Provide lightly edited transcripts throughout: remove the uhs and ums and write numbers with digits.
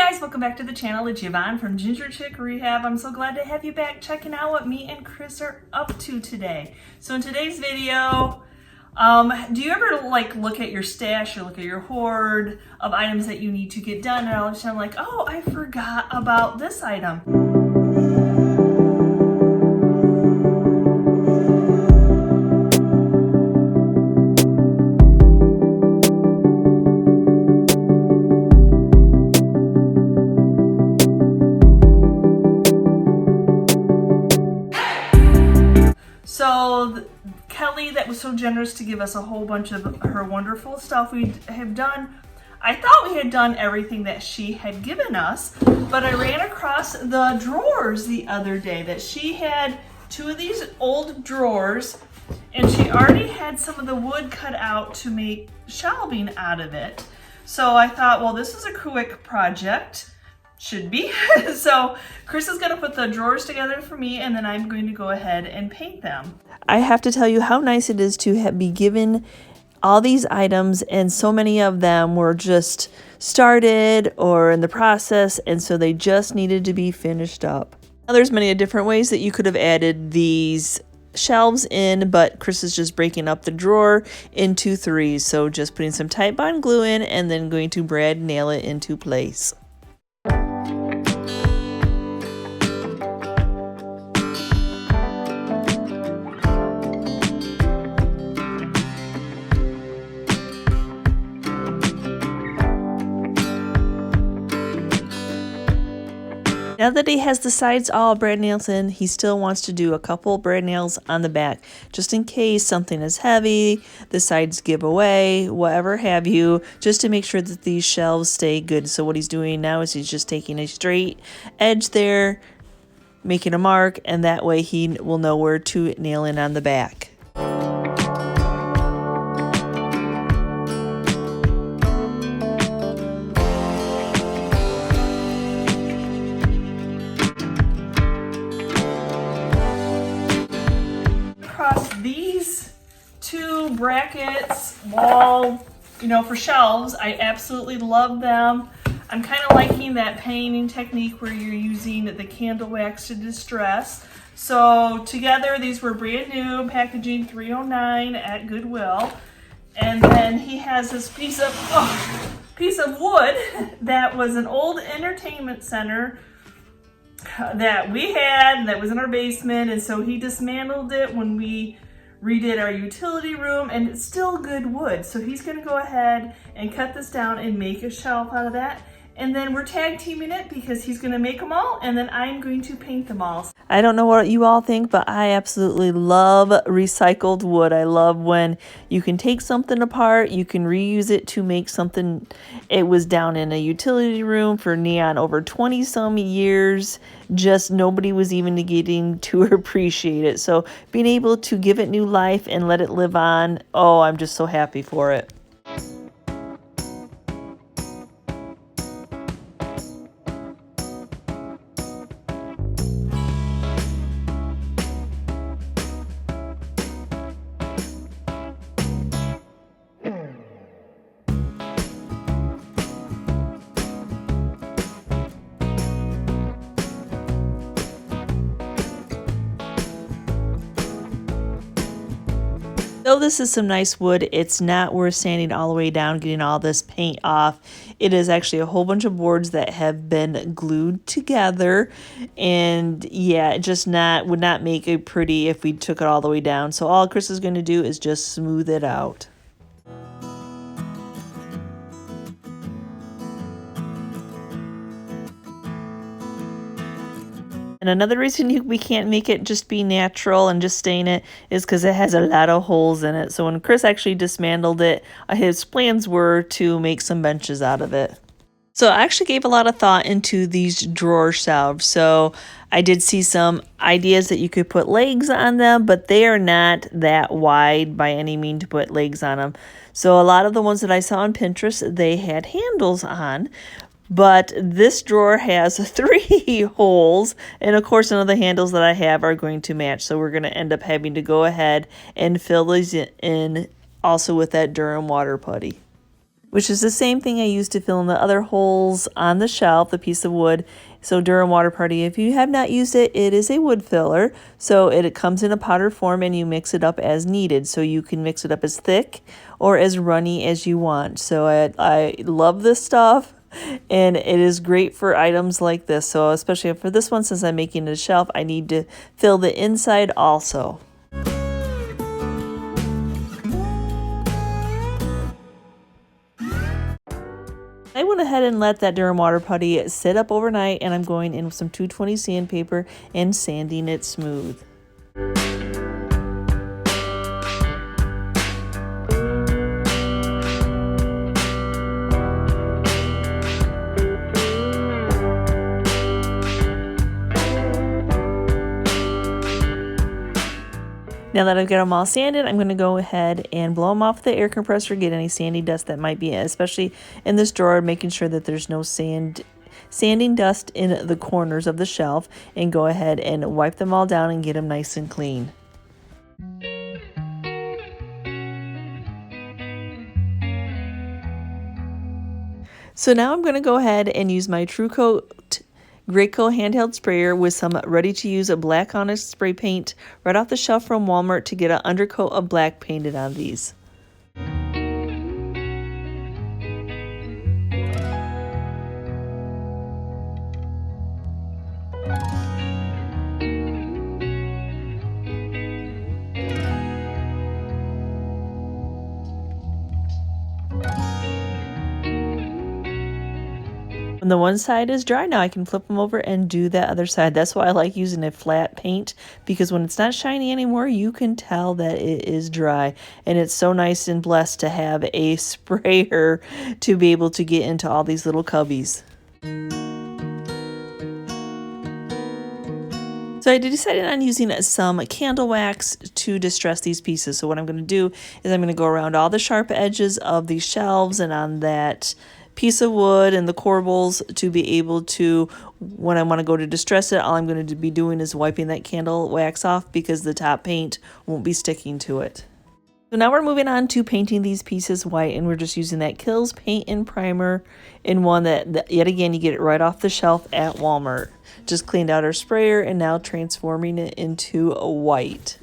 guys, welcome back to the channel. It's Yvonne from GingerChickRehab. I'm so glad to have you back checking out what me and Chris are up to today. So in today's video, do you ever look at your stash or look at your hoard of items that you need to get done and all of a sudden like, oh, I forgot about this item. So Kelly, that was so generous to give us a whole bunch of her wonderful stuff we have done. I thought we had done everything that she had given us, but I ran across the drawers the other day that she had two of these old drawers, and she already had some of the wood cut out to make shelving out of it. So I thought, well, this is a quick project. Should be. So Chris is going to put the drawers together for me, and then I'm going to go ahead and paint them. I have to tell you how nice it is to be given all these items, and so many of them were just started or in the process, and so they just needed to be finished up. Now, there's many different ways that you could have added these shelves in, but Chris is just breaking up the drawer into three. So just putting some Titebond glue in and then going to brad nail it into place. Now that he has the sides all brad nails in, he still wants to do a couple brad nails on the back, just in case something is heavy, the sides give away, whatever have you, just to make sure that these shelves stay good. So what he's doing now is he's just taking a straight edge there, making a mark, and that way he will know where to nail in on the back. These two brackets, wall, for shelves, I absolutely love them. I'm kind of liking that painting technique where you're using the candle wax to distress. So together, these were brand new, packaging $3.09 at Goodwill. And then he has this piece of wood that was an old entertainment center that we had that was in our basement, and so he dismantled it when we redid our utility room, and it's still good wood. So he's going to go ahead and cut this down and make a shelf out of that. And then we're tag teaming it because he's going to make them all, and then I'm going to paint them all. I don't know what you all think, but I absolutely love recycled wood. I love when you can take something apart, you can reuse it to make something. It was down in a utility room for neon over 20 some years. Just nobody was even getting to appreciate it. So being able to give it new life and let it live on, oh, I'm just so happy for it. Though this is some nice wood, it's not worth sanding all the way down, getting all this paint off. It is actually a whole bunch of boards that have been glued together, and yeah, it just would not make it pretty if we took it all the way down. So all Chris is going to do is just smooth it out. And another reason we can't make it just be natural and just stain it is because it has a lot of holes in it. So when Chris actually dismantled it, his plans were to make some benches out of it. So I actually gave a lot of thought into these drawer shelves. So I did see some ideas that you could put legs on them, but they are not that wide by any means to put legs on them. So a lot of the ones that I saw on Pinterest, they had handles on. But this drawer has 3 holes, and of course none of the handles that I have are going to match. So we're going to end up having to go ahead and fill these in also with that Durham water putty. which is the same thing I used to fill in the other holes on the shelf, the piece of wood. So during water party, if you have not used it, it is a wood filler. So it comes in a powder form and you mix it up as needed. So you can mix it up as thick or as runny as you want. So I love this stuff. And it is great for items like this. So especially for this one, since I'm making it a shelf, I need to fill the inside also. I went ahead and let that Durham water putty sit up overnight, and I'm going in with some 220 sandpaper and sanding it smooth. Now that I've got them all sanded, I'm going to go ahead and blow them off with the air compressor, get any sandy dust that might be, especially in this drawer, making sure that there's no sanding dust in the corners of the shelf, and go ahead and wipe them all down and get them nice and clean. So now I'm going to go ahead and use my True Coat Graco handheld sprayer with some ready-to-use black onyx spray paint right off the shelf from Walmart to get an undercoat of black painted on these. When the one side is dry, now I can flip them over and do that other side. That's why I like using a flat paint, because when it's not shiny anymore, you can tell that it is dry. And it's so nice and blessed to have a sprayer to be able to get into all these little cubbies. So I decided on using some candle wax to distress these pieces. So what I'm going to do is I'm going to go around all the sharp edges of these shelves and on that piece of wood and the corbels to be able to, when I want to go to distress it, all I'm going to be doing is wiping that candle wax off because the top paint won't be sticking to it. So now we're moving on to painting these pieces white, and we're just using that Kills Paint and Primer in one that yet again you get it right off the shelf at Walmart. Just cleaned out our sprayer and now transforming it into a white.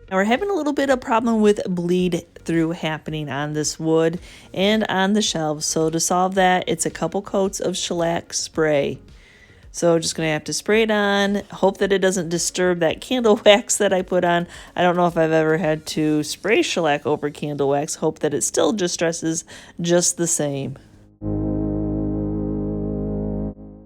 Now we're having a little bit of problem with bleed through happening on this wood and on the shelves. So to solve that, it's a couple coats of shellac spray. So just going to have to spray it on, hope that it doesn't disturb that candle wax that I put on. I don't know if I've ever had to spray shellac over candle wax. Hope that it still distresses just the same.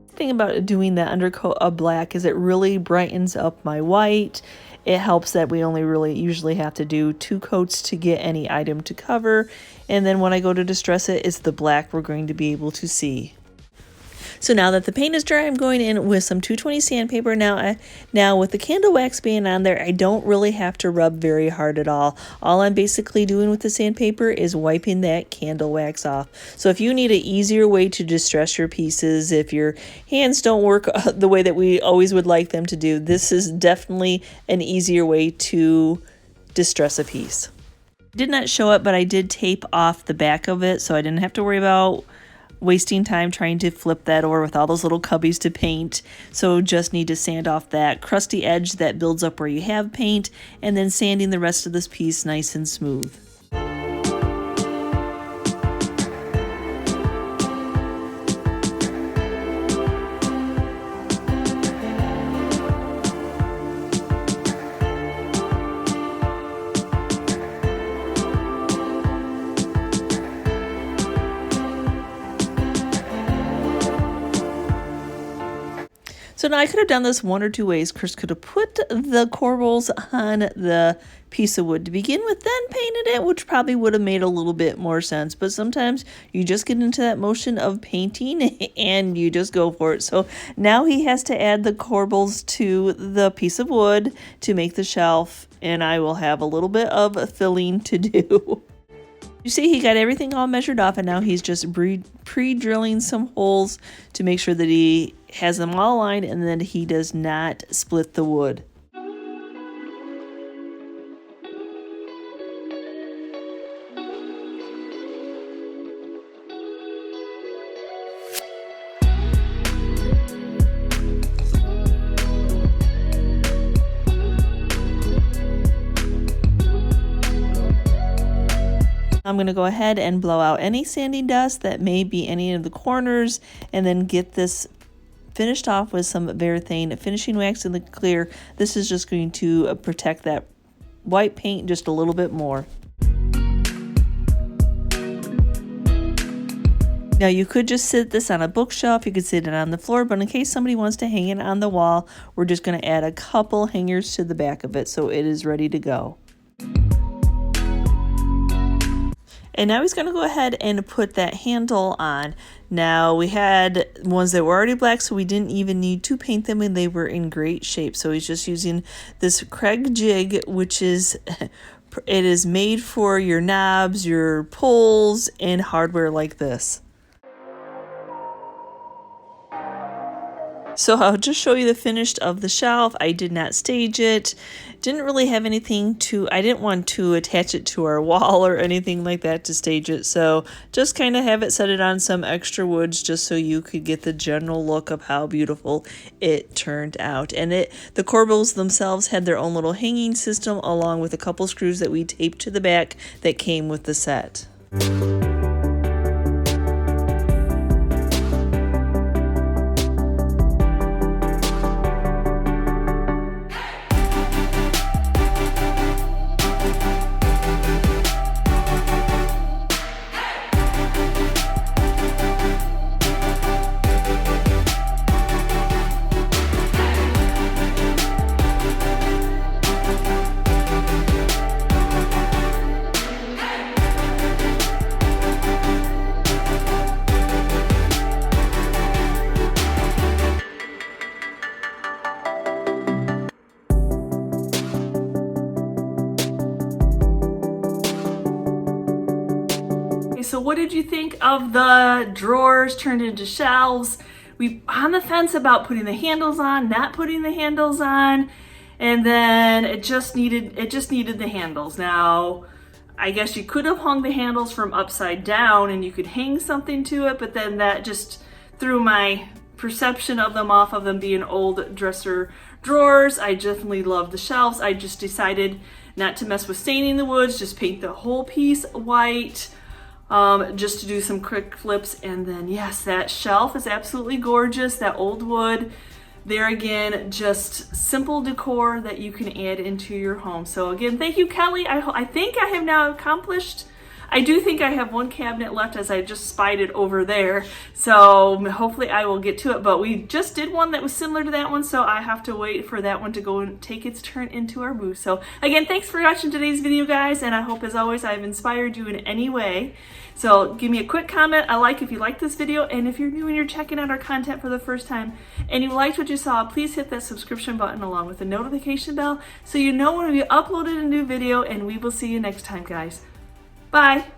The thing about doing that undercoat of black is it really brightens up my white. It helps that we only really usually have to do 2 coats to get any item to cover. And then when I go to distress it, it's the black we're going to be able to see. So now that the paint is dry, I'm going in with some 220 sandpaper. Now with the candle wax being on there, I don't really have to rub very hard at all. All I'm basically doing with the sandpaper is wiping that candle wax off. So if you need an easier way to distress your pieces, if your hands don't work the way that we always would like them to do, this is definitely an easier way to distress a piece. Did not show it, but I did tape off the back of it, so I didn't have to worry about wasting time trying to flip that over with all those little cubbies to paint. So just need to sand off that crusty edge that builds up where you have paint, and then sanding the rest of this piece nice and smooth. So now I could have done this one or two ways. Chris could have put the corbels on the piece of wood to begin with, then painted it, which probably would have made a little bit more sense. But sometimes you just get into that motion of painting and you just go for it. So now he has to add the corbels to the piece of wood to make the shelf, and I will have a little bit of filling to do. You see, he got everything all measured off, and now he's just pre-drilling some holes to make sure that he has them all aligned and that he does not split the wood. I'm going to go ahead and blow out any sanding dust that may be any of the corners, and then get this finished off with some Varathane finishing wax in the clear. This is just going to protect that white paint just a little bit more. Now you could just sit this on a bookshelf, you could sit it on the floor, but in case somebody wants to hang it on the wall, we're just going to add a couple hangers to the back of it so it is ready to go. And now he's going to go ahead and put that handle on. Now we had ones that were already black, so we didn't even need to paint them, and they were in great shape. So he's just using this Craig jig, which is, it is made for your knobs, your pulls, and hardware like this. So I'll just show you the finish of the shelf. I did not stage it. Didn't really have anything to, I didn't want to attach it to our wall or anything like that to stage it. So just kind of have it set it on some extra woods just so you could get the general look of how beautiful it turned out. And the corbels themselves had their own little hanging system along with a couple screws that we taped to the back that came with the set. So what did you think of the drawers turned into shelves? We on the fence about putting the handles on, not putting the handles on, and then it just needed the handles. Now, I guess you could have hung the handles from upside down and you could hang something to it, but then that just threw my perception of them off of them being old dresser drawers. I definitely love the shelves. I just decided not to mess with staining the woods, just paint the whole piece white. Just to do some quick flips, and then yes, that shelf is absolutely gorgeous. That old wood, there again, just simple decor that you can add into your home. So again, thank you, Kelly. I think I have now accomplished, I do think I have one cabinet left as I just spied it over there. So hopefully I will get to it, but we just did one that was similar to that one, so I have to wait for that one to go and take its turn into our booth. So again, thanks for watching today's video, guys, and I hope as always I've inspired you in any way. So give me a quick comment, a like if you like this video, and if you're new and you're checking out our content for the first time and you liked what you saw, please hit that subscription button along with the notification bell so you know when we uploaded a new video, and we will see you next time, guys. Bye.